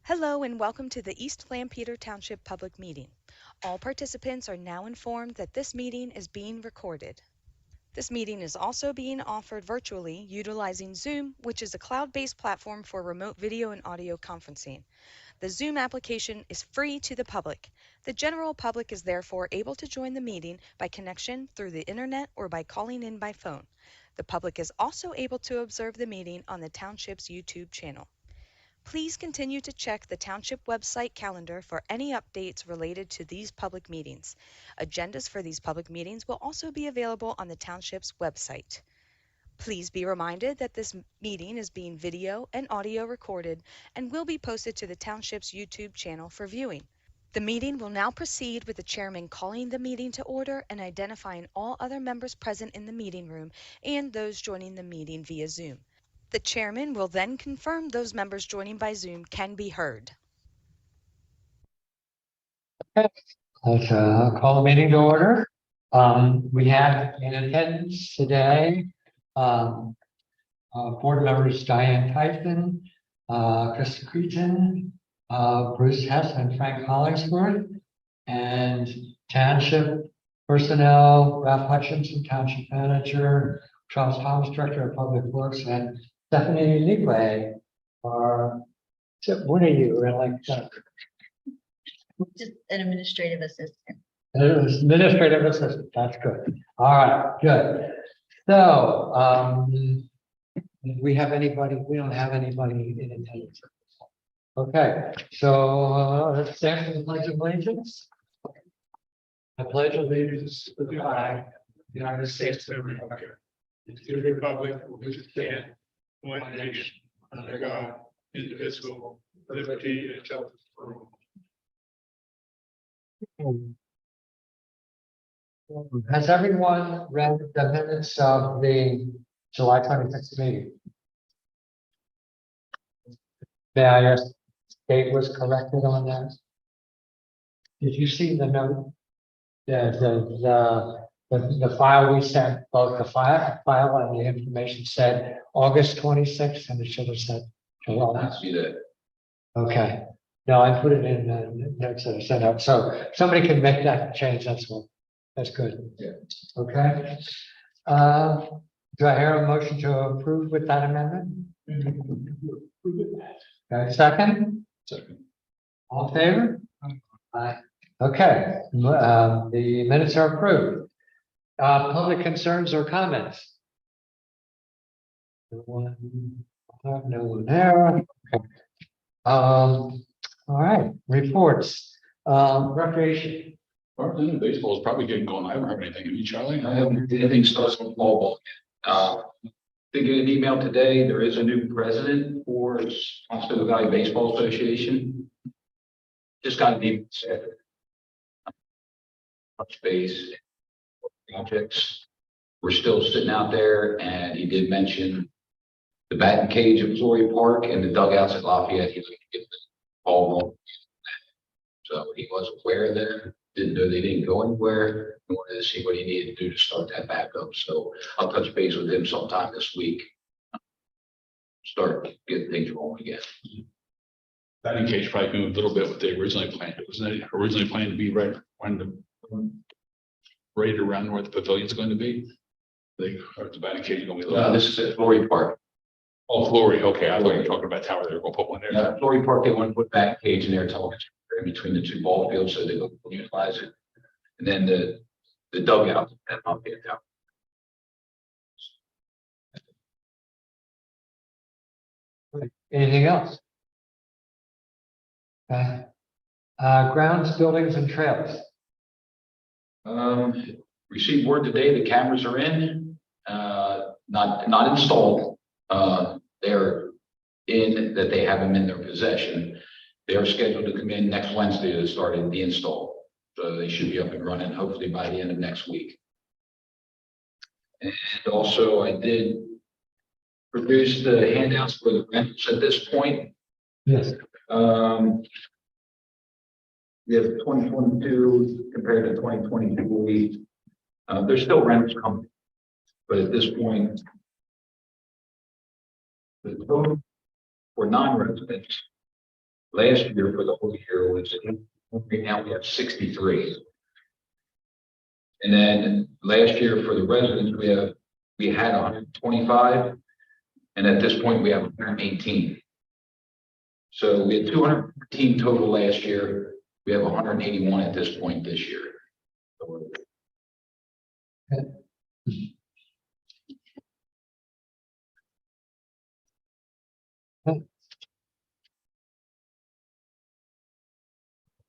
Hello and welcome to the East Lampeter Township Public Meeting. All participants are now informed that this meeting is being recorded. This meeting is also being offered virtually utilizing Zoom, which is a cloud-based platform for remote video and audio conferencing. The Zoom application is free to the public. The general public is therefore able to join the meeting by connection through the internet or by calling in by phone. The public is also able to observe the meeting on the Township's YouTube channel. Please continue to check the Township website calendar for any updates related to these public meetings. Agendas for these public meetings will also be available on the Township's website. Please be reminded that this meeting is being video and audio recorded and will be posted to the Township's YouTube channel for viewing. The meeting will now proceed with the chairman calling the meeting to order and identifying all other members present in the meeting room and those joining the meeting via Zoom. The chairman will then confirm those members joining by Zoom can be heard. Let's call the meeting to order. We have in attendance today board members Diane Tyson, Krista Cretin, Bruce Hess, and Frank Hollingsworth, and Township personnel, Ralph Hutchinson, Township Manager, Charles Thomas, Director of Public Works, and Stephanie Leeway. What are you? Just an administrative assistant. Administrative assistant, that's good. All right, good. So, do we have anybody? We don't have anybody in attendance. Okay, so let's stand for the Pledge of Allegiance. I pledge allegiance to the flag of the United States of America, and to the republic for which it stands, one nation, under God, indivisible, with liberty and justice for all. Has everyone read the minutes of the July 26th meeting? May I ask, date was corrected on that? Did you see the note? The file we sent, both the file and the information said August 26th, and it should have said July. I see that. Okay, no, I put it in the notes that I sent out, so somebody can make that change, that's all. That's good. Yeah. Okay. Do I hear a motion to approve with that amendment? Okay, second? Second. All in favor? Aye. Okay, the minutes are approved. Public concerns or comments? No one there. Okay. All right, reports. Recreation. Partly baseball is probably getting going. I haven't heard anything. Have you, Charlie? I haven't. Anything starts with ball. Did get an email today. There is a new president for Osceola Valley Baseball Association. Just got an email said touch base projects. We're still sitting out there, and he did mention the batting cage at Missouri Park and the dugouts at Lafayette. He's going to get the ball rolling. So he was aware of that. Didn't know they didn't go anywhere. I wanted to see what he needed to do to start that back up. So I'll touch base with him sometime this week. Start getting things rolling again. Batting cage probably moved a little bit what they originally planned. Wasn't it originally planned to be right around where the pavilion's going to be? Or the batting cage is going to be. This is at Flory Park. Oh, Flory. Okay, I thought you were talking about Tower. They were going to put one there. Flory Park, they want to put back cage in there, television in between the two ball fields, so they can utilize it. And then the dugout at Lafayette Tower. Anything else? Okay. Grounds, buildings, and trails. Received word today, the cameras are in, not installed. They're in, that they have them in their possession. They are scheduled to come in next Wednesday to start the install. So they should be up and running hopefully by the end of next week. And also I did produce the handouts for the rentals at this point. Yes. We have 2022 compared to 2023. There's still rentals coming, but at this point, the total for non-residents Last year for the whole year was, right now we have 63. And then last year for the residents, we had 125. And at this point, we have 118. So we had 214 total last year. We have 181 at this point this year.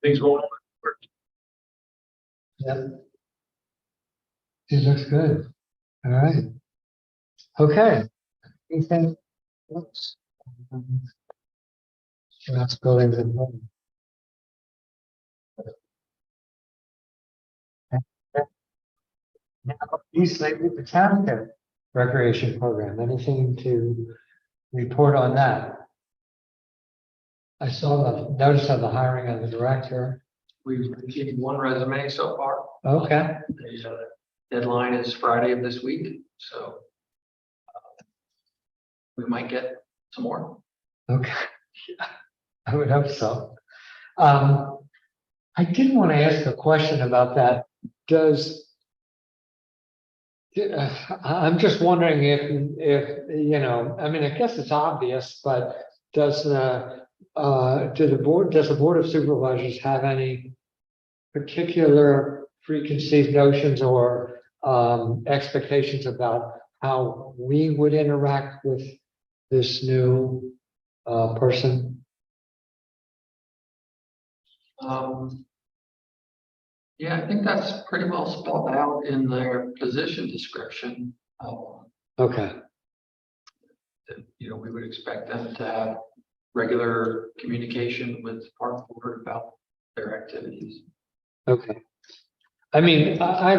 Things going on. Yeah. It looks good. All right. Okay. Anything else? That's buildings and homes. Now, East Lake the Township Recreation Program, anything to report on that? I saw the notice of the hiring of the director. We've received one resume so far. Okay, The deadline is Friday of this week, so we might get some more. okay. I would hope so. I did want to ask a question about that. I'm just wondering if, you know, I mean, I guess it's obvious, but does the Board of Supervisors have any particular preconceived notions or expectations about how we would interact with this new person? Yeah, I think that's pretty well spelled out in their position description. Okay, That, you know, we would expect them to have regular communication with the park board about their activities. okay. I mean, I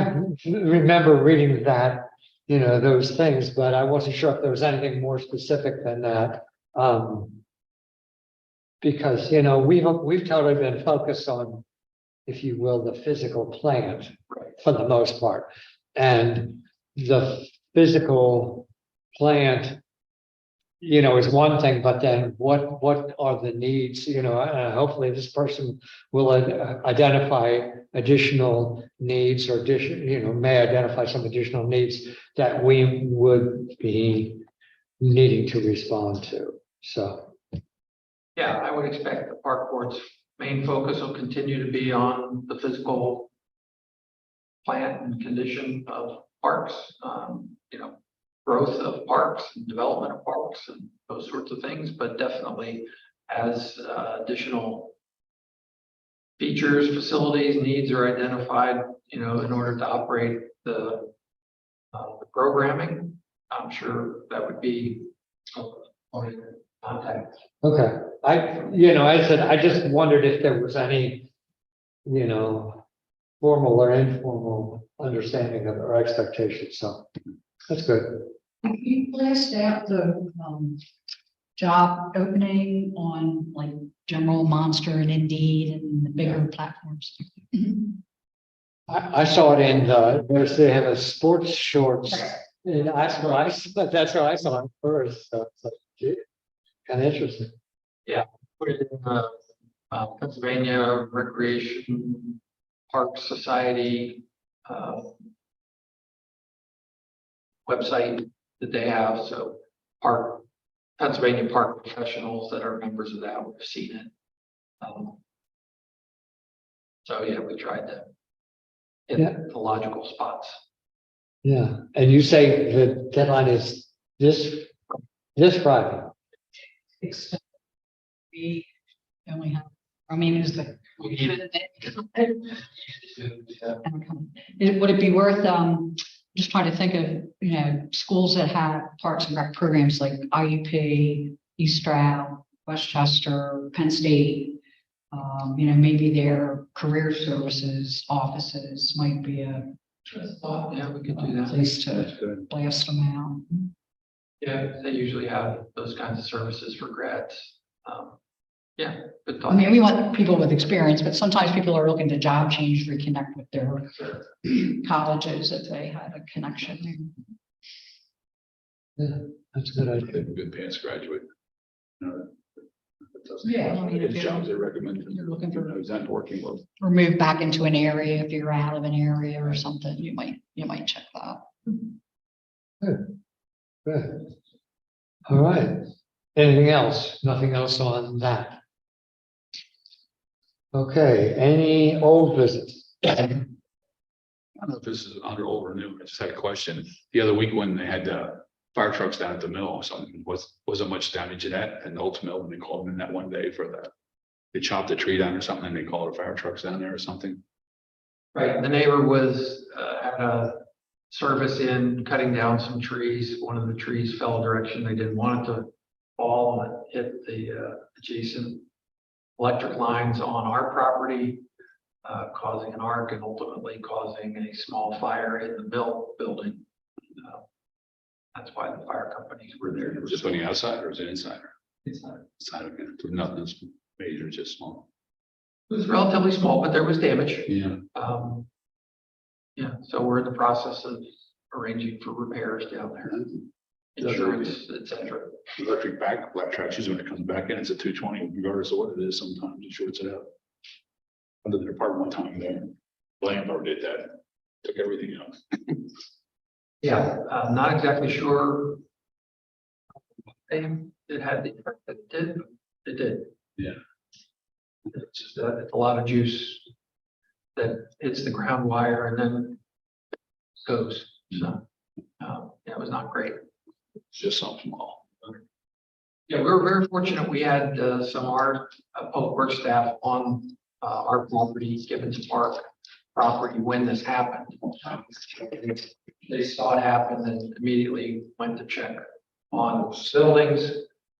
remember reading that, you know, those things, but I wasn't sure if there was anything more specific than that. Because, you know, we've totally been focused on, if you will, the physical plant for the most part. And the physical plant, you know, is one thing, but then what are the needs, you know, hopefully this person will identify additional needs or you know, may identify some additional needs that we would be needing to respond to, so. Yeah, I would expect the park board's main focus will continue to be on the physical plant and condition of parks, you know, growth of parks and development of parks and those sorts of things, but definitely as additional features, facilities, needs are identified, you know, in order to operate the programming, I'm sure that would be on contact. Okay, you know, I said, I just wondered if there was any, you know, formal or informal understanding of our expectations, so that's good. Have you placed out the job opening on like General Monster and Indeed and the bigger platforms? I saw it in they have a sports shorts, and that's where I saw it first, so it's like, gee, kind of interesting. Put it in Pennsylvania Recreation Park Society website that they have. So Pennsylvania park professionals that are members of that would have seen it. So yeah, we tried to hit the logical spots. Yeah, and you say the deadline is this Friday? We only have, I mean, is the. Would it be worth, just trying to think of, you know, schools that have parks and rec programs like IUP, East Stroud, Westchester, Penn State. You know, maybe their career services offices might be a Yeah, we could do that. place to That's good. blast them out. Yeah, they usually have those kinds of services for grads. Yeah, good I thought. mean, we want people with experience, but sometimes people are looking to job change, reconnect with their colleges if they had a connection. Yeah, that's a good idea. Good pants graduate. Yeah, I mean, if It's you're- jobs they recommend. you're looking for- Is that working well? Or move back into an area if you're out of an area or something, you might check that. Good. All right. Anything else? Nothing else on that? Okay, any old business? I don't know if this is under old or new. I just had a question. The other week when they had the fire trucks down at the mill or something, wasn't much damage to that and the old mill when they called them in that one day for that. They chopped the tree down or something and they called the fire trucks down there or something. Right, the neighbor was, had a service in cutting down some trees. One of the trees fell a direction they didn't want it to fall and it hit the adjacent electric lines on our property, causing an arc and ultimately causing a small fire in the mill building. That's why the fire companies were there. It was just on the outside or was it inside? Inside. Inside of it. Nothing major, just small. It was relatively small, but there was damage. Yeah. Yeah, so we're in the process of arranging for repairs down there, insurance, et cetera. Electric back, black tractions, when it comes back in, it's a 220, regardless of what it is, sometimes it shorts it out. Under their part one time there, landlord did that, took everything out. Yeah, I'm not exactly sure. It had the effect that it did. It did. Yeah. It's just it's a lot of juice that hits the ground wire and then goes. So, yeah, it was not great. It's just something small. Yeah, we were very fortunate. We had some of our public works staff on our property, Gibbons Park property when this happened. They saw it happen and immediately went to check on buildings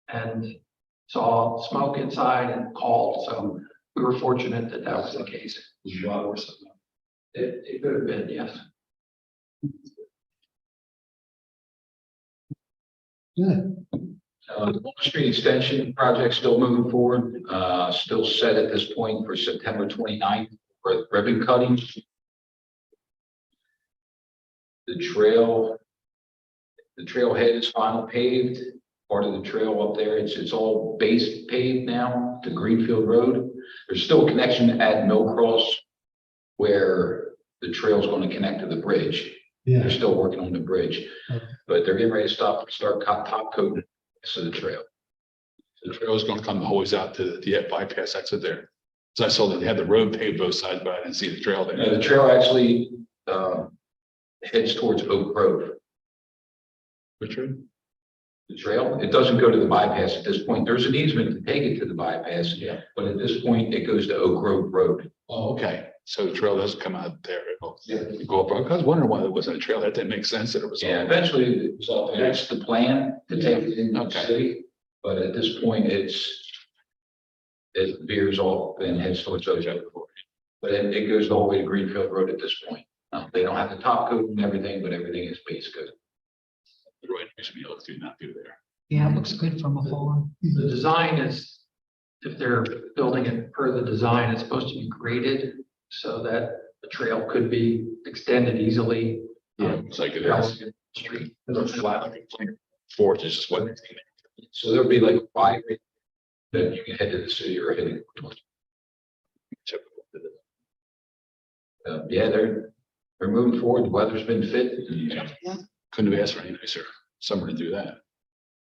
and saw smoke inside and called. So we were fortunate that that was the case. There's a lot worse than that. It could have been, yes. Good. The Walnut Street Extension project still moving forward, still set at this point for September 29th for ribbon cutting. The trailhead is final paved, part of the trail up there, it's all base paved now to Greenfield Road. There's still a connection at Mill Cross where the trail is going to connect to the bridge. They're Yeah, still working on the bridge, Okay. but they're getting ready to start top coating to the trail. The trail is gonna come the whole ways out to the bypass exit there. So I saw that they had the road paved both sides, but I didn't see the trail The there. trail actually heads towards Oak Grove. Which road? The trail, it doesn't go to the bypass at this point. There's an easement to take it to the bypass. Yeah. But at this point, it goes to Oak Grove Road. Oh, okay. So the trail doesn't come out there. It'll Yeah. go up. I was wondering why there wasn't a trail. That didn't make sense that it was. all- Yeah, eventually, that's the plan to take it into the Okay. city. But at this point, it veers off and heads towards Oak Grove. But it goes the whole way to Greenfield Road at this point. They don't have the top coat and everything, but everything is base coat. The road used to be able to not do there. Yeah, it looks good from afar. The design is, if they're building it per the design, it's supposed to be graded so that the trail could be extended easily. Yeah, it's like it across is. the Street. It's flat, like it's like fourth is just what. So there'll be like 5 that you can head to the city or heading towards. Yeah, they're moving forward. The weather's been fit. Yeah. Couldn't have asked for any nicer summer to do that.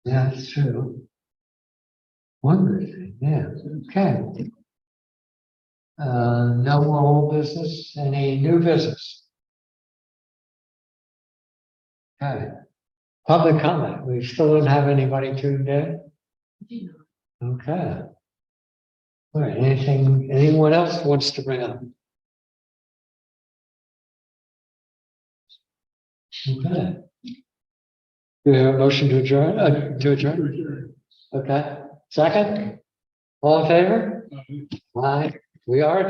yeah, that's true. Wonderful, yeah, okay. No more old business, any new business? Okay. Public comment, we still don't have anybody tuned in? Okay. All right, anyone else wants to bring up? Okay. Do you have a motion to adjourn? Okay, second? All in favor? Aye, we are.